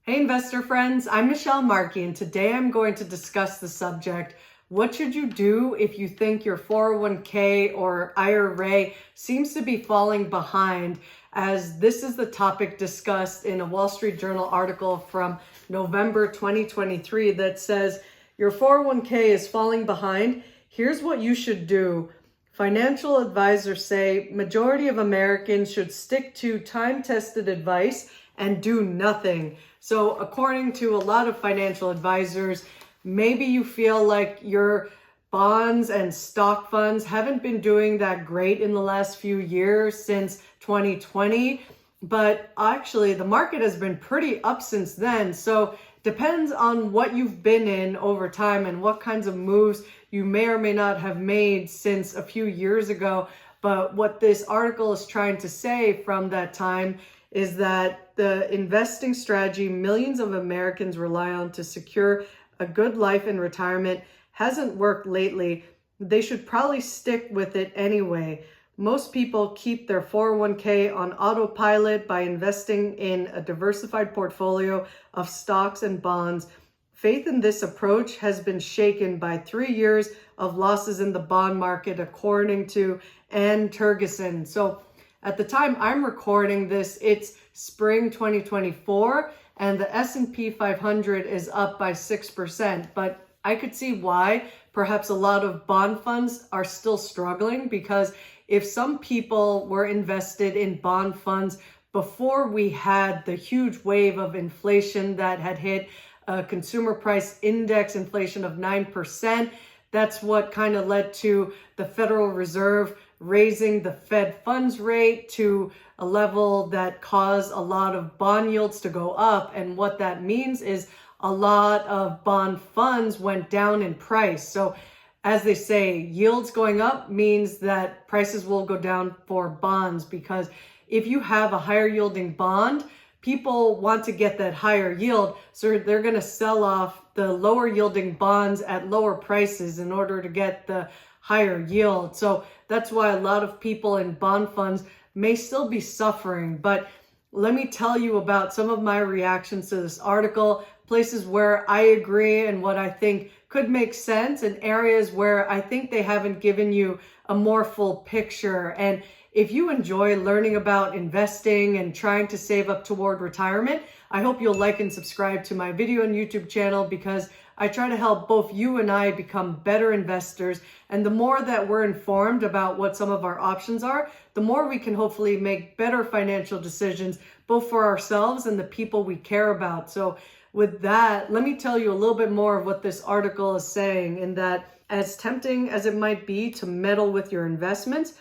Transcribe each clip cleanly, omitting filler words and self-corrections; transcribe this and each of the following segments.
Hey investor friends, I'm Michelle Marki, and today I'm going to discuss the subject, what should you do if you think your 401k or IRA seems to be falling behind, as this is the topic discussed in a Wall Street Journal article from November 2023 that says, your 401k is falling behind, here's what you should do. Financial advisors say majority of Americans should stick to time-tested advice and do nothing. So according to a lot of financial advisors, maybe you feel like your bonds and stock funds haven't been doing that great in the last few years since 2020, but actually the market has been pretty up since then. So depends on what you've been in over time and what kinds of moves you may or may not have made since a few years ago. But what this article is trying to say from that time is that the investing strategy millions of Americans rely on to secure a good life in retirement hasn't worked lately. They should probably stick with it anyway. Most people keep their 401k on autopilot by investing in a diversified portfolio of stocks and bonds. Faith in this approach has been shaken by 3 years of losses in the bond market, according to Ann Tergeson. So at the time I'm recording this, it's spring 2024, and the S&P 500 is up by 6%. But I could see why perhaps a lot of bond funds are still struggling, because if some people were invested in bond funds before we had the huge wave of inflation that had hit a consumer price index inflation of 9%, that's what kind of led to the Federal Reserve raising the Fed funds rate to a level that caused a lot of bond yields to go up. And what that means is a lot of bond funds went down in price. So as they say, yields going up means that prices will go down for bonds, because if you have a higher yielding bond, people want to get that higher yield. So they're going to sell off the lower yielding bonds at lower prices in order to get the higher yield. So that's why a lot of people in bond funds may still be suffering. But let me tell you about some of my reactions to this article, places where I agree and what I think could make sense, and areas where I think they haven't given you a more full picture. And if you enjoy learning about investing and trying to save up toward retirement, I hope you'll like and subscribe to my video and YouTube channel, because I try to help both you and I become better investors. And the more that we're informed about what some of our options are, the more we can hopefully make better financial decisions, both for ourselves and the people we care about. So with that, let me tell you a little bit more of what this article is saying, in that as tempting as it might be to meddle with your investments,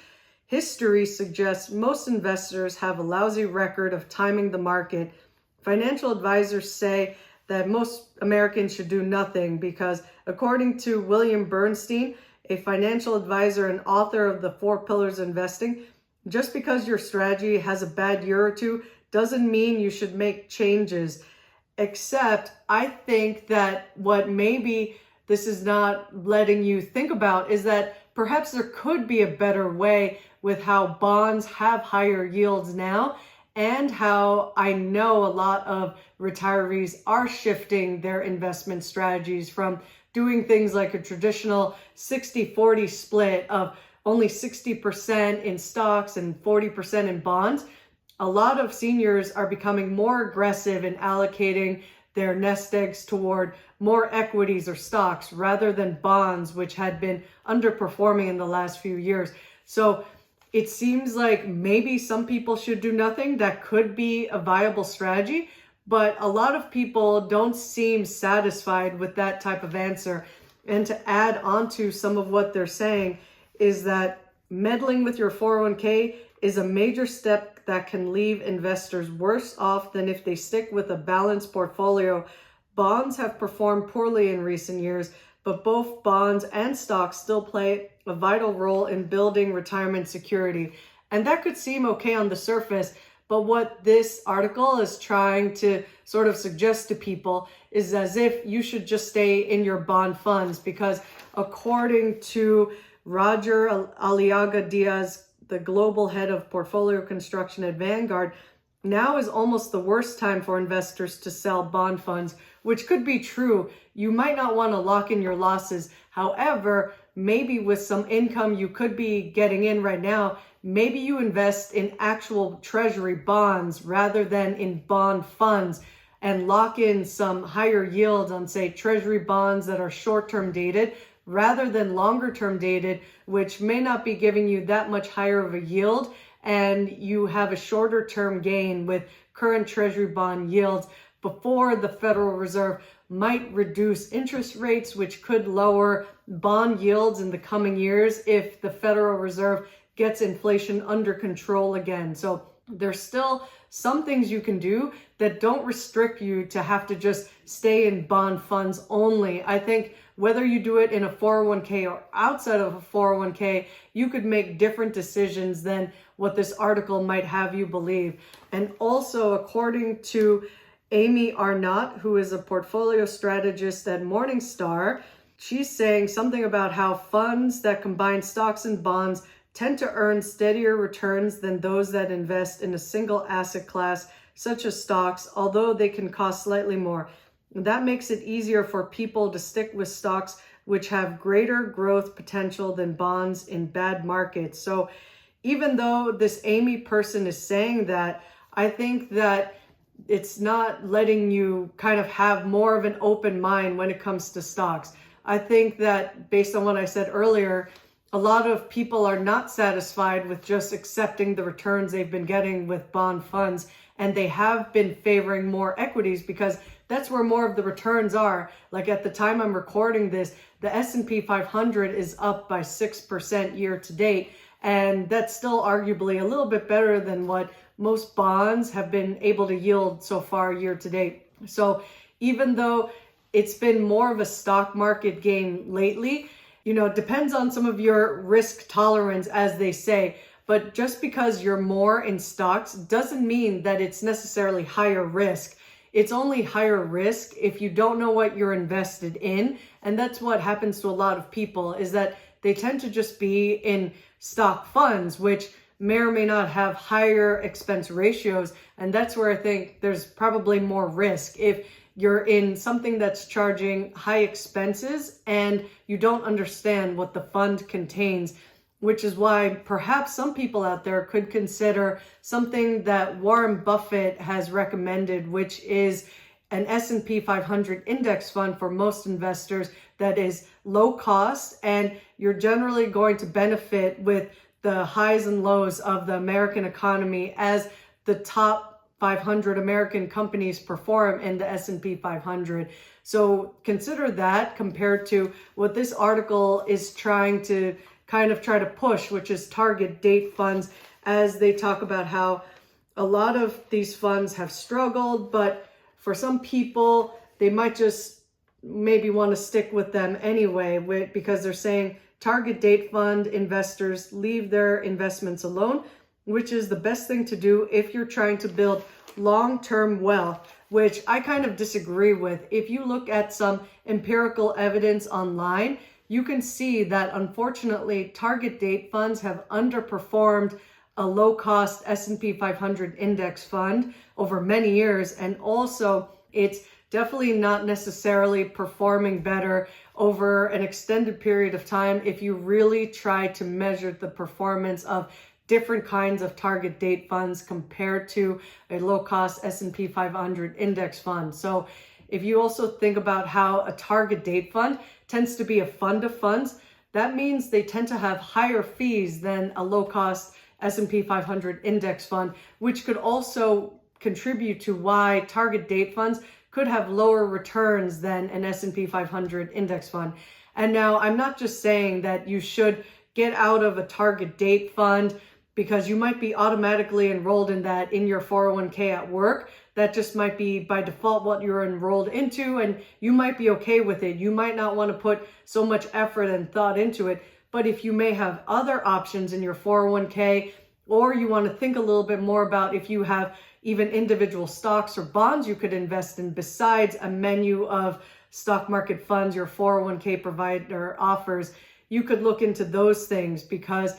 history suggests most investors have a lousy record of timing the market. Financial advisors say that most Americans should do nothing because, according to William Bernstein, a financial advisor and author of the 4 Pillars of Investing, just because your strategy has a bad year or two doesn't mean you should make changes. Except I think that what maybe this is not letting you think about is that perhaps there could be a better way with how bonds have higher yields now, and how I know a lot of retirees are shifting their investment strategies from doing things like a traditional 60-40 split of only 60% in stocks and 40% in bonds. A lot of seniors are becoming more aggressive in allocating their nest eggs toward more equities or stocks rather than bonds, which had been underperforming in the last few years. So it seems like maybe some people should do nothing. That could be a viable strategy, but a lot of people don't seem satisfied with that type of answer. And to add on to some of what they're saying is that meddling with your 401k is a major step that can leave investors worse off than if they stick with a balanced portfolio. Bonds have performed poorly in recent years, but both bonds and stocks still play a vital role in building retirement security. And that could seem okay on the surface, but what this article is trying to sort of suggest to people is as if you should just stay in your bond funds, because according to Roger Aliaga Diaz, the global head of portfolio construction at Vanguard, now is almost the worst time for investors to sell bond funds, which could be true. You might not want to lock in your losses. However, maybe with some income you could be getting in right now, maybe you invest in actual treasury bonds rather than in bond funds and lock in some higher yields on, say, treasury bonds that are short-term dated rather than longer-term dated, which may not be giving you that much higher of a yield, and you have a shorter term gain with current treasury bond yields before the Federal Reserve might reduce interest rates, which could lower bond yields in the coming years if the Federal Reserve gets inflation under control again. So there's still some things you can do that don't restrict you to have to just stay in bond funds only. I think whether you do it in a 401k or outside of a 401k, you could make different decisions than what this article might have you believe. And also, according to Amy Arnott, who is a portfolio strategist at Morningstar, she's saying something about how funds that combine stocks and bonds tend to earn steadier returns than those that invest in a single asset class, such as stocks, although they can cost slightly more. That makes it easier for people to stick with stocks which have greater growth potential than bonds in bad markets. So even though this Amy person is saying that, I think that it's not letting you kind of have more of an open mind when it comes to stocks. I think that based on what I said earlier, a lot of people are not satisfied with just accepting the returns they've been getting with bond funds, and they have been favoring more equities because that's where more of the returns are. Like at the time I'm recording this, the S&P 500 is up by 6% year to date, and that's still arguably a little bit better than what most bonds have been able to yield so far year to date. So even though it's been more of a stock market game lately, it depends on some of your risk tolerance, as they say. But just because you're more in stocks doesn't mean that it's necessarily higher risk. It's only higher risk if you don't know what you're invested in. And that's what happens to a lot of people, is that they tend to just be in stock funds, which may or may not have higher expense ratios. And that's where I think there's probably more risk. If you're in something that's charging high expenses and you don't understand what the fund contains, which is why perhaps some people out there could consider something that Warren Buffett has recommended, which is an S&P 500 index fund for most investors that is low cost, and you're generally going to benefit with the highs and lows of the American economy as the top 500 American companies perform in the S&P 500. So consider that compared to what this article is trying to kind of try to push, which is target date funds, as they talk about how a lot of these funds have struggled, but for some people, they might just maybe want to stick with them anyway, because they're saying target date fund investors leave their investments alone, which is the best thing to do if you're trying to build long-term wealth, which I kind of disagree with. If you look at some empirical evidence online, you can see that unfortunately target date funds have underperformed a low-cost S&P 500 index fund over many years, and also it's definitely not necessarily performing better over an extended period of time if you really try to measure the performance of different kinds of target date funds compared to a low-cost S&P 500 index fund. So if you also think about how a target date fund tends to be a fund of funds, that means they tend to have higher fees than a low-cost S&P 500 index fund, which could also contribute to why target date funds could have lower returns than an S&P 500 index fund. And now I'm not just saying that you should get out of a target date fund because you might be automatically enrolled in that in your 401k at work. That just might be by default what you're enrolled into, and you might be okay with it. You might not want to put so much effort and thought into it. But if you may have other options in your 401k, or you want to think a little bit more about if you have even individual stocks or bonds you could invest in besides a menu of stock market funds your 401k provider offers, you could look into those things, because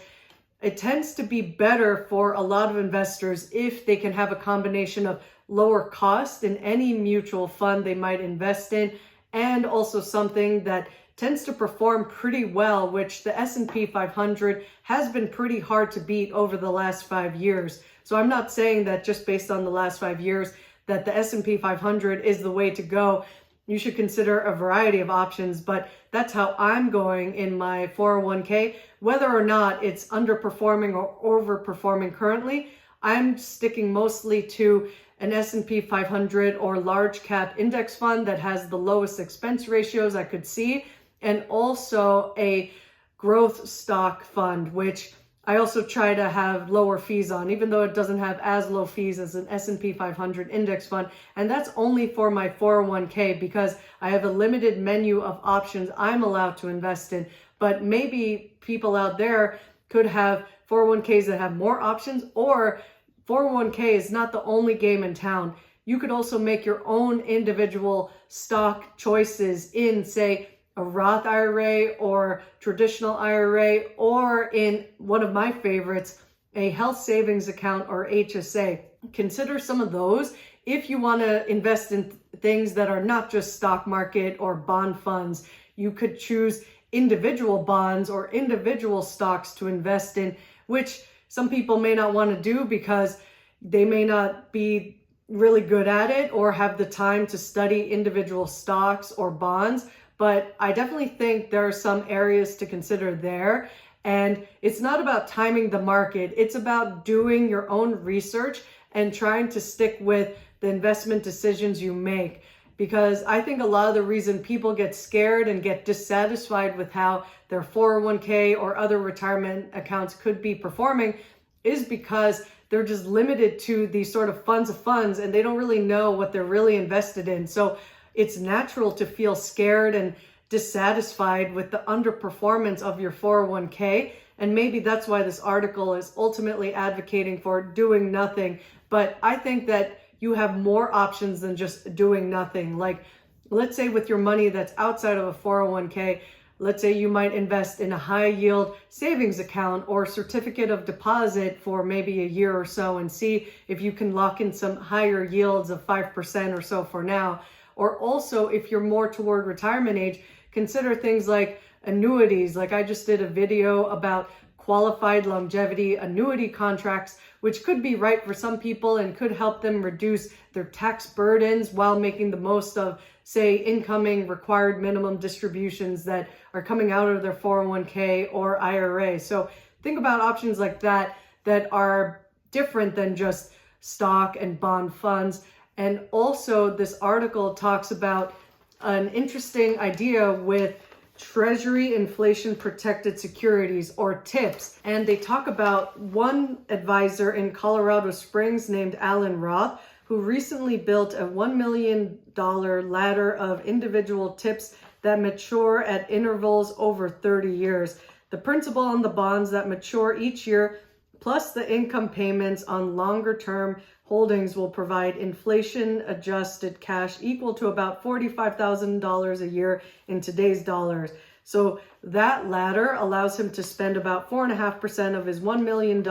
it tends to be better for a lot of investors if they can have a combination of lower cost in any mutual fund they might invest in, and also something that tends to perform pretty well, which the S&P 500 has been pretty hard to beat over the last 5 years. So I'm not saying that just based on the last 5 years that the S&P 500 is the way to go. You should consider a variety of options, but that's how I'm going in my 401k. Whether or not it's underperforming or overperforming currently, I'm sticking mostly to an S&P 500 or large cap index fund that has the lowest expense ratios I could see, and also a growth stock fund, which I also try to have lower fees on, even though it doesn't have as low fees as an S&P 500 index fund. And that's only for my 401k because I have a limited menu of options I'm allowed to invest in. But maybe people out there could have 401ks that have more options, or 401k is not the only game in town. You could also make your own individual stock choices in, say, a Roth IRA or traditional IRA, or in one of my favorites, a health savings account or HSA. Consider some of those if you want to invest in things that are not just stock market or bond funds. You could choose individual bonds or individual stocks to invest in, which some people may not want to do because they may not be really good at it or have the time to study individual stocks or bonds. But I definitely think there are some areas to consider there. And it's not about timing the market. It's about doing your own research and trying to stick with the investment decisions you make. Because I think a lot of the reason people get scared and get dissatisfied with how their 401k or other retirement accounts could be performing is because they're just limited to these sort of funds of funds and they don't really know what they're really invested in. So it's natural to feel scared and dissatisfied with the underperformance of your 401k. And maybe that's why this article is ultimately advocating for doing nothing. But I think that you have more options than just doing nothing. Like, let's say with your money that's outside of a 401k, let's say you might invest in a high yield savings account or certificate of deposit for maybe a year or so and see if you can lock in some higher yields of 5% or so for now. Or also, if you're more toward retirement age, consider things like annuities. Like I just did a video about qualified longevity annuity contracts, which could be right for some people and could help them reduce their tax burdens while making the most of, say, incoming required minimum distributions that are coming out of their 401k or IRA. So think about options like that that are different than just stock and bond funds. And also this article talks about an interesting idea with Treasury inflation protected securities, or TIPS. And they talk about one advisor in Colorado Springs named Alan Roth, who recently built a $1 million ladder of individual TIPS that mature at intervals over 30 years. The principal on the bonds that mature each year, plus the income payments on longer term holdings, will provide inflation-adjusted cash equal to about $45,000 a year in today's dollars. So that ladder allows him to spend about 4.5% of his $1 million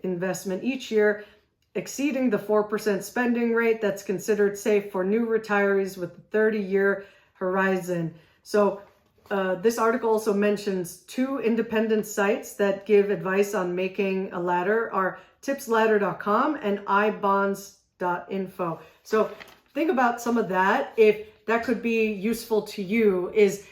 investment each year, exceeding the 4% spending rate that's considered safe for new retirees with a 30-year horizon. So this article also mentions two independent sites that give advice on making a ladder are tipsladder.com and ibonds.info. So think about some of that. If that could be useful to you, is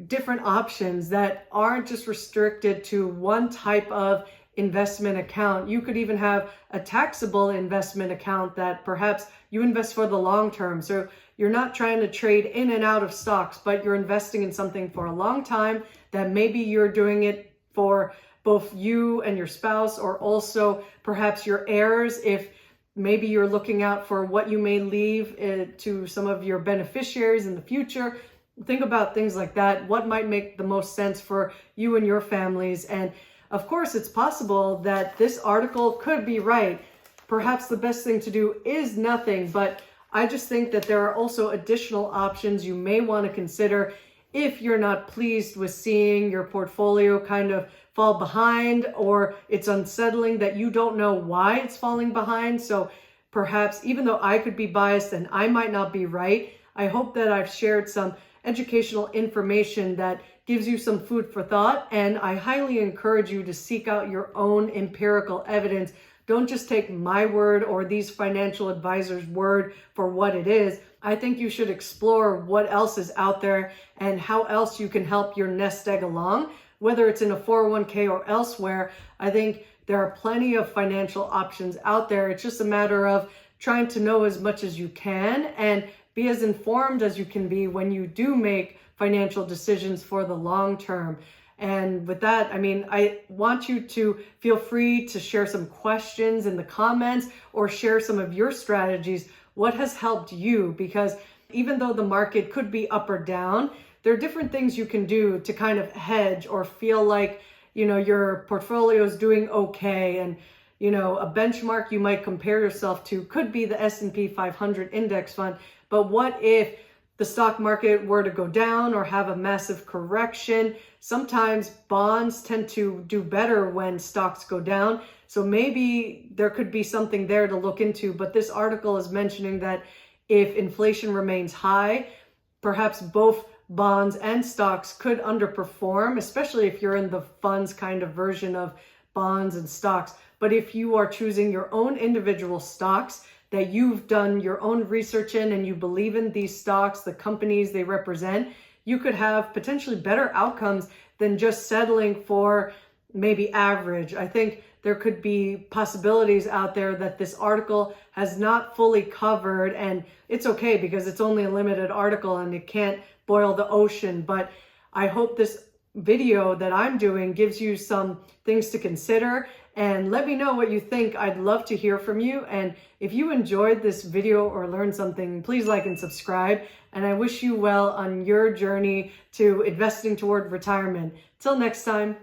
different options that aren't just restricted to one type of investment account. You could even have a taxable investment account that perhaps you invest for the long term. So you're not trying to trade in and out of stocks, but you're investing in something for a long time that maybe you're doing it for both you and your spouse, or also perhaps your heirs, if maybe you're looking out for what you may leave to some of your beneficiaries in the future. Think about things like that. What might make the most sense for you and your families? And of course, it's possible that this article could be right. Perhaps the best thing to do is nothing, but I just think that there are also additional options you may want to consider if you're not pleased with seeing your portfolio kind of fall behind, or it's unsettling that you don't know why it's falling behind. So perhaps, even though I could be biased and I might not be right, I hope that I've shared some educational information that gives you some food for thought. And I highly encourage you to seek out your own empirical evidence. Don't just take my word or these financial advisors' word for what it is. I think you should explore what else is out there and how else you can help your nest egg along, whether it's in a 401k or elsewhere. I think there are plenty of financial options out there. It's just a matter of trying to know as much as you can and be as informed as you can be when you do make financial decisions for the long term. And with that, I want you to feel free to share some questions in the comments or share some of your strategies. What has helped you? Because even though the market could be up or down, there are different things you can do to kind of hedge or feel like, your portfolio is doing okay. And, a benchmark you might compare yourself to could be the S&P 500 index fund. But what if the stock market were to go down or have a massive correction? Sometimes bonds tend to do better when stocks go down. So maybe there could be something there to look into. But this article is mentioning that if inflation remains high, perhaps both bonds and stocks could underperform, especially if you're in the funds kind of version of bonds and stocks. But if you are choosing your own individual stocks that you've done your own research in and you believe in these stocks, the companies they represent, you could have potentially better outcomes than just settling for maybe average. I think there could be possibilities out there that this article has not fully covered, and it's okay because it's only a limited article and it can't boil the ocean. But I hope this video that I'm doing gives you some things to consider, and let me know what you think. I'd love to hear from you. And if you enjoyed this video or learned something, please like and subscribe. And I wish you well on your journey to investing toward retirement. Till next time.